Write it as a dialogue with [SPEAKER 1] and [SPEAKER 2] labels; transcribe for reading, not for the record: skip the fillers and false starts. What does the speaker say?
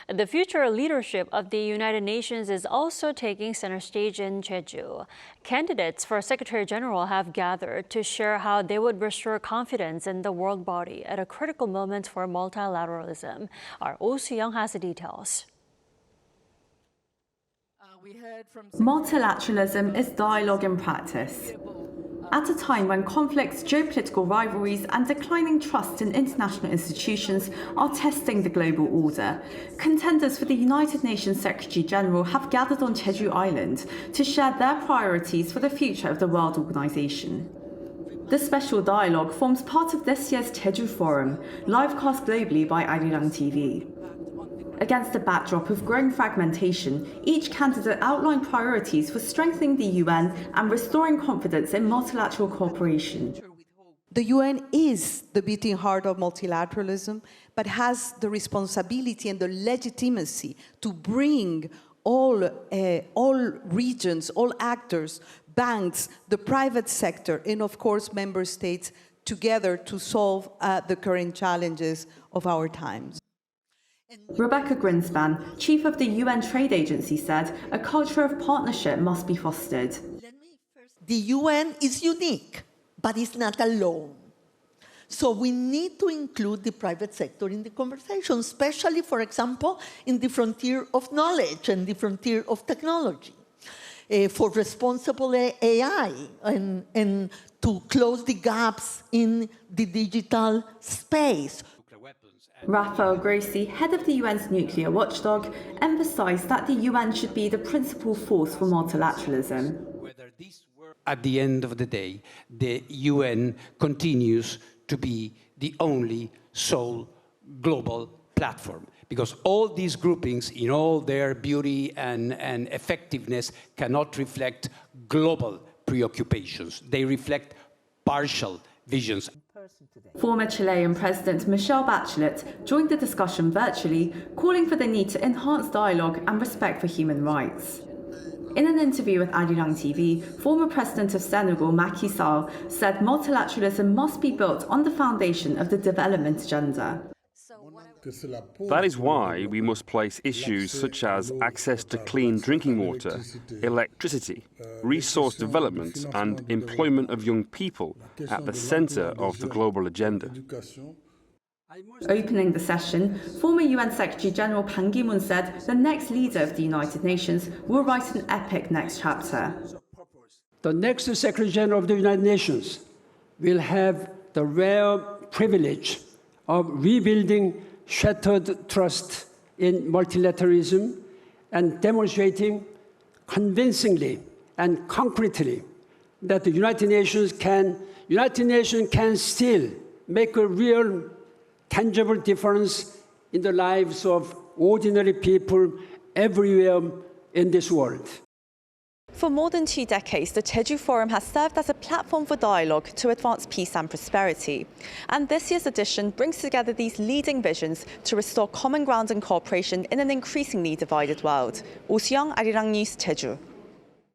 [SPEAKER 1] The future leadership of the United Nations is also taking center stage in Jeju. Candidates for Secretary General have gathered to share how they would restore confidence in the world body at a critical moment for multilateralism. Our Soo-young has the details.
[SPEAKER 2] Multilateralism is dialogue in practice. At a time when conflicts, geopolitical rivalries, and declining trust in international institutions are testing the global order, contenders for the United Nations Secretary General have gathered on Jeju Island to share their priorities for the future of the World Organization. The special dialogue forms part of this year's Jeju Forum, livecast globally by Arirang TV. Against a backdrop of growing fragmentation, each candidate outlined priorities for strengthening the UN and restoring confidence in multilateral cooperation.
[SPEAKER 3] The UN is the beating heart of multilateralism, but has the responsibility and the legitimacy to bring all regions, all actors, banks, the private sector, and of course member states together to solve the current challenges of our times.
[SPEAKER 2] Rebecca Grinspan, chief of the UN Trade Agency, said a culture of partnership must be fostered.
[SPEAKER 4] The UN is unique, but it's not alone. So we need to include the private sector in the conversation, especially, for example, in the frontier of knowledge and the frontier of technology, for responsible AI and to close the gaps in the digital space.
[SPEAKER 2] Rafael Grossi, head of the UN's nuclear watchdog, emphasized that the UN should be the principal force for multilateralism.
[SPEAKER 5] At the end of the day, the UN continues to be the only sole global platform, because all these groupings, in all their beauty and effectiveness, cannot reflect global preoccupations. They reflect partial visions.
[SPEAKER 2] Former Chilean President Michelle Bachelet joined the discussion virtually, calling for the need to enhance dialogue and respect for human rights. In an interview with Arirang TV, former President of Senegal, Macky Sall, said multilateralism must be built on the foundation of the development agenda.
[SPEAKER 6] That is why we must place issues such as access to clean drinking water, electricity, resource development and employment of young people at the centre of the global agenda.
[SPEAKER 2] Opening the session, former UN Secretary General Ban Ki-moon said the next leader of the United Nations will write an epic next chapter.
[SPEAKER 7] The next Secretary General of the United Nations will have the rare privilege of rebuilding shattered trust in multilateralism and demonstrating convincingly and concretely that the United Nations can still make a real, tangible difference in the lives of ordinary people everywhere in this world.
[SPEAKER 8] For more than 2 decades, the Jeju Forum has served as a platform for dialogue to advance peace and prosperity. And this year's edition brings together these leading visions to restore common ground and cooperation in an increasingly divided world. Soo-young, Arirang News, Jeju.